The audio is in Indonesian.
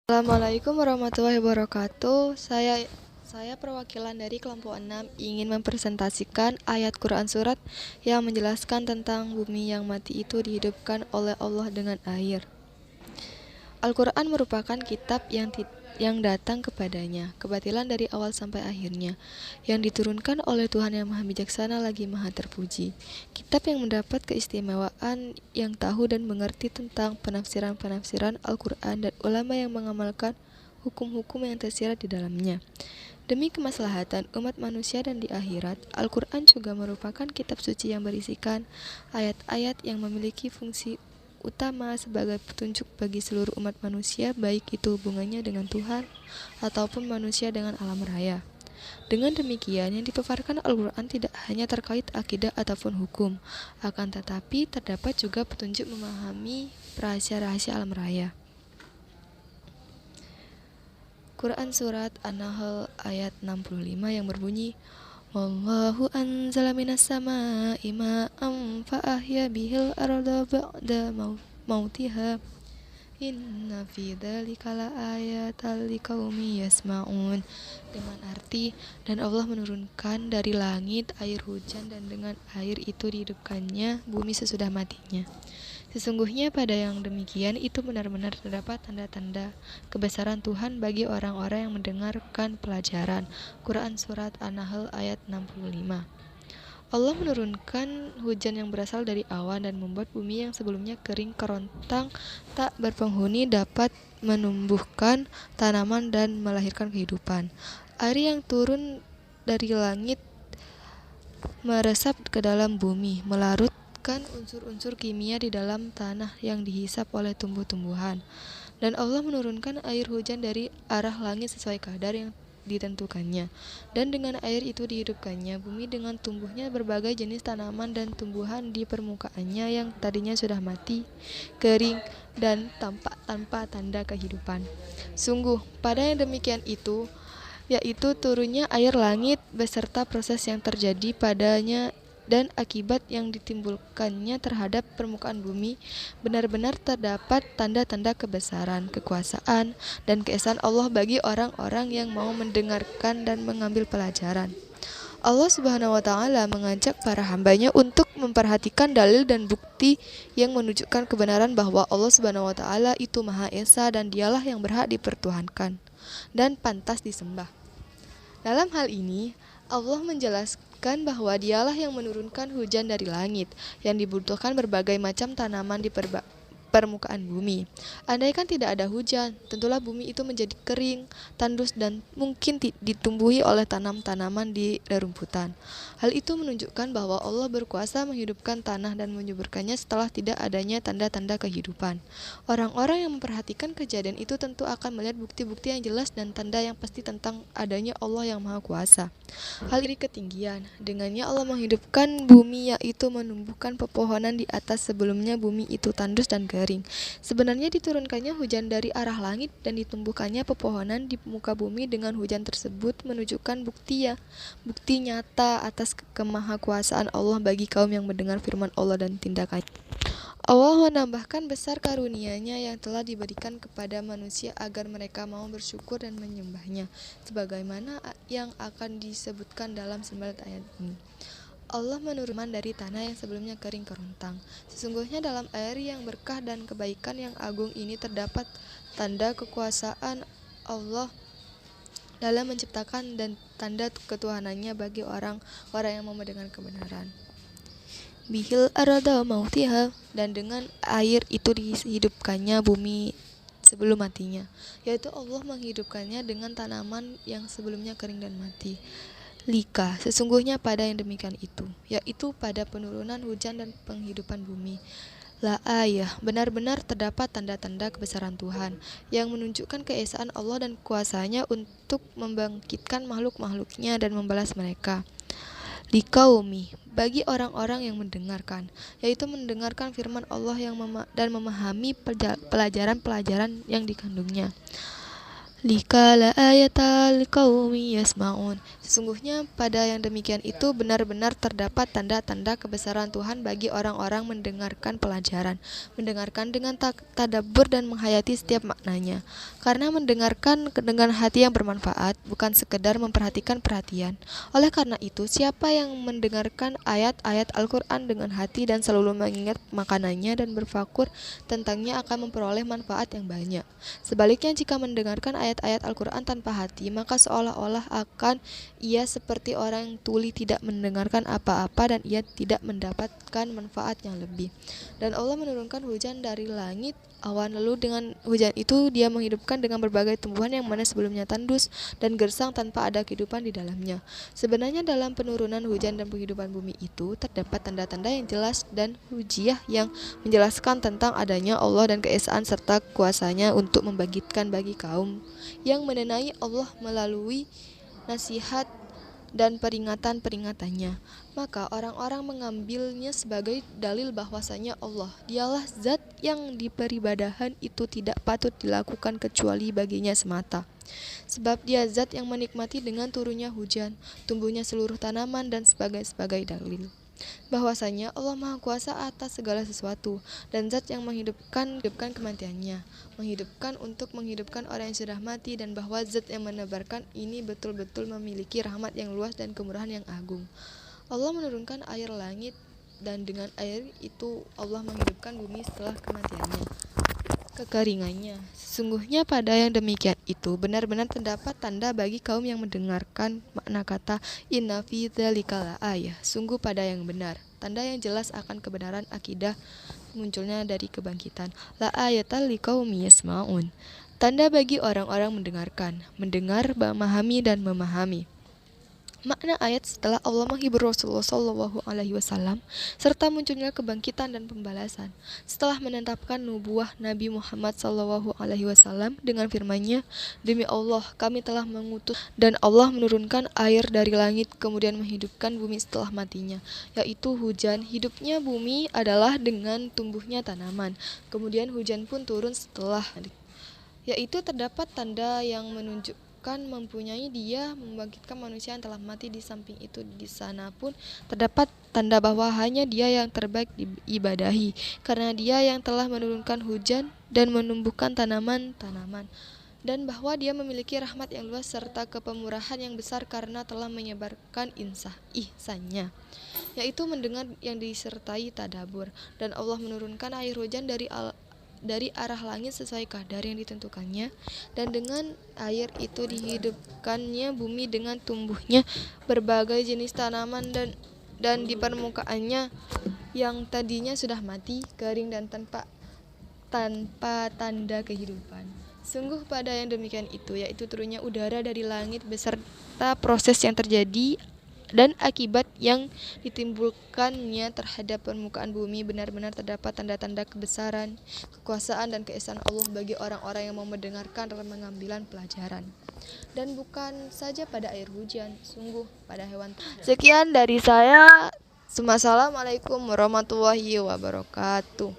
Assalamualaikum warahmatullahi wabarakatuh. Saya perwakilan dari kelompok 6 ingin mempresentasikan ayat Quran surat yang menjelaskan tentang bumi yang mati itu dihidupkan oleh Allah dengan air. Al-Quran merupakan kitab yang datang kepadanya, kebatilan dari awal sampai akhirnya, yang diturunkan oleh Tuhan yang Maha Bijaksana lagi Maha Terpuji. Kitab yang mendapat keistimewaan yang tahu dan mengerti tentang penafsiran-penafsiran Al-Quran dan ulama yang mengamalkan hukum-hukum yang tersirat di dalamnya. Demi kemaslahatan umat manusia dan di akhirat, Al-Quran juga merupakan kitab suci yang berisikan ayat-ayat yang memiliki fungsi utama sebagai petunjuk bagi seluruh umat manusia, baik itu hubungannya dengan Tuhan ataupun manusia dengan alam raya. Dengan demikian, yang dipaparkan Al-Quran tidak hanya terkait akidah ataupun hukum, akan tetapi terdapat juga petunjuk memahami rahasia-rahasia alam raya. Quran Surat An-Nahl ayat 65 yang berbunyi, Wallahu anzala minas sama'i ma'an fa'ahya bihil arda ba'da mautiha inna fi dzalika laayatan liqaumin yasma'un. Dengan arti, dan Allah menurunkan dari langit air hujan dan dengan air itu dihidupkannya bumi sesudah matinya. Sesungguhnya pada yang demikian itu benar-benar terdapat tanda-tanda kebesaran Tuhan bagi orang-orang yang mendengarkan pelajaran. Quran Surat An-Nahl ayat 65. Allah menurunkan hujan yang berasal dari awan dan membuat bumi yang sebelumnya kering kerontang tak berpenghuni dapat menumbuhkan tanaman dan melahirkan kehidupan. Air yang turun dari langit meresap ke dalam bumi, melarutkan unsur-unsur kimia di dalam tanah yang dihisap oleh tumbuh-tumbuhan. Dan Allah menurunkan air hujan dari arah langit sesuai kadar yang ditentukannya. Dan dengan air itu dihidupkannya bumi dengan tumbuhnya berbagai jenis tanaman dan tumbuhan di permukaannya yang tadinya sudah mati, kering, dan tampak tanpa tanda kehidupan. Sungguh, pada yang demikian itu, yaitu turunnya air langit beserta proses yang terjadi padanya dan akibat yang ditimbulkannya terhadap permukaan bumi, benar-benar terdapat tanda-tanda kebesaran, kekuasaan, dan keesaan Allah bagi orang-orang yang mau mendengarkan dan mengambil pelajaran. Allah Subhanahu wa Ta'ala mengajak para hambanya untuk memperhatikan dalil dan bukti yang menunjukkan kebenaran bahwa Allah Subhanahu wa Ta'ala itu Maha Esa dan Dialah yang berhak dipertuhankan dan pantas disembah. Dalam hal ini, Allah menjelaskan bahwa Dialah yang menurunkan hujan dari langit, yang dibutuhkan berbagai macam tanaman di permukaan bumi. Andaikan tidak ada hujan, tentulah bumi itu menjadi kering, tandus, dan mungkin ditumbuhi oleh tanam-tanaman di rerumputan. Hal itu menunjukkan bahwa Allah berkuasa menghidupkan tanah dan menyuburkannya setelah tidak adanya tanda-tanda kehidupan. Orang-orang yang memperhatikan kejadian itu tentu akan melihat bukti-bukti yang jelas dan tanda yang pasti tentang adanya Allah yang Maha Kuasa. Hal ini ketinggian, dengannya Allah menghidupkan bumi, yaitu menumbuhkan pepohonan di atas sebelumnya bumi itu tandus dan kering. Sebenarnya diturunkannya hujan dari arah langit dan ditumbuhkannya pepohonan di muka bumi dengan hujan tersebut menunjukkan bukti nyata atas kemahakuasaan Allah bagi kaum yang mendengar firman Allah dan tindakannya. Allah menambahkan besar karunia-Nya yang telah diberikan kepada manusia agar mereka mau bersyukur dan menyembahnya, sebagaimana yang akan disebutkan dalam 9 ayat ini. Allah menurunkan dari tanah yang sebelumnya kering kerontang. Sesungguhnya dalam air yang berkah dan kebaikan yang agung ini terdapat tanda kekuasaan Allah dalam menciptakan dan tanda ketuhanannya bagi orang-orang yang mau mendengar kebenaran. Bihil arada mautiha, dan dengan air itu dihidupkannya bumi sebelum matinya, yaitu Allah menghidupkannya dengan tanaman yang sebelumnya kering dan mati. Lika, sesungguhnya pada yang demikian itu, yaitu pada penurunan hujan dan penghidupan bumi. La ayah, benar-benar terdapat tanda-tanda kebesaran Tuhan yang menunjukkan keesaan Allah dan kuasanya untuk membangkitkan makhluk-makhluknya dan membalas mereka. Liqaumi, bagi orang-orang yang mendengarkan, yaitu mendengarkan firman Allah dan memahami pelajaran-pelajaran yang dikandungnya. Likala ayatal qaumi yasma'un, Sesungguhnya pada yang demikian itu benar-benar terdapat tanda-tanda kebesaran Tuhan bagi orang-orang mendengarkan pelajaran, mendengarkan dengan tadabbur dan menghayati setiap maknanya. Karena mendengarkan dengan hati yang bermanfaat, bukan sekedar memperhatikan perhatian. Oleh karena itu, siapa yang mendengarkan ayat-ayat Al-Quran dengan hati dan selalu mengingat makanannya dan berfakur tentangnya akan memperoleh manfaat yang banyak. Sebaliknya, jika mendengarkan ayat-ayat Al-Quran tanpa hati, maka seolah-olah akan ia seperti orang yang tuli tidak mendengarkan apa-apa dan ia tidak mendapatkan manfaat yang lebih. Dan Allah menurunkan hujan dari langit awan, lalu dengan hujan itu dia menghidupkan dengan berbagai tumbuhan yang mana sebelumnya tandus dan gersang tanpa ada kehidupan di dalamnya. Sebenarnya dalam penurunan hujan dan penghidupan bumi itu terdapat tanda-tanda yang jelas dan hujiyah yang menjelaskan tentang adanya Allah dan keesaan serta kuasanya untuk membangkitkan bagi kaum yang menenai Allah melalui nasihat dan peringatan-peringatannya. Maka orang-orang mengambilnya sebagai dalil bahwasanya Allah, dialah zat yang di peribadahan itu tidak patut dilakukan kecuali baginya semata. Sebab dia zat yang menikmati dengan turunnya hujan, tumbuhnya seluruh tanaman dan sebagai dalil bahwasanya Allah Maha Kuasa atas segala sesuatu dan zat yang menghidupkan kematiannya, menghidupkan untuk menghidupkan orang yang sudah mati, dan bahwa zat yang menebarkan ini betul-betul memiliki rahmat yang luas dan kemurahan yang agung. Allah menurunkan air langit dan dengan air itu Allah menghidupkan bumi setelah kematiannya, kekeringannya. Sesungguhnya pada yang demikian itu benar-benar terdapat tanda bagi kaum yang mendengarkan makna kata inna fi dzalika laayah, sungguh pada yang benar, tanda yang jelas akan kebenaran akidah munculnya dari kebangkitan. La ayatal liqaumi yasmaun, tanda bagi orang-orang mendengarkan, mendengar, memahami dan memahami. Makna ayat setelah Allah menghibur Rasulullah SAW serta munculnya kebangkitan dan pembalasan setelah menetapkan nubuah Nabi Muhammad SAW dengan firman-Nya, demi Allah kami telah mengutus, dan Allah menurunkan air dari langit kemudian menghidupkan bumi setelah matinya, yaitu hujan. Hidupnya bumi adalah dengan tumbuhnya tanaman, kemudian hujan pun turun setelah, yaitu terdapat tanda yang menunjukkan mempunyai dia membangkitkan manusia yang telah mati. Di samping itu di sana pun terdapat tanda bahwa hanya dia yang terbaik diibadahi, karena dia yang telah menurunkan hujan dan menumbuhkan tanaman-tanaman, dan bahwa dia memiliki rahmat yang luas serta kepemurahan yang besar karena telah menyebarkan ihsannya, yaitu mendengar yang disertai tadabur. Dan Allah menurunkan air hujan dari arah langit sesuai kadar yang ditentukannya, dan dengan air itu dihidupkannya bumi dengan tumbuhnya berbagai jenis tanaman dan di permukaannya yang tadinya sudah mati, kering dan tanpa tanda kehidupan. Sungguh pada yang demikian itu, yaitu turunnya udara dari langit beserta proses yang terjadi dan akibat yang ditimbulkannya terhadap permukaan bumi, benar-benar terdapat tanda-tanda kebesaran, kekuasaan dan keesaan Allah bagi orang-orang yang mau mendengarkan dan mengambil pelajaran. Dan bukan saja pada air hujan, sungguh pada hewan. Sekian dari saya. Assalamualaikum warahmatullahi wabarakatuh.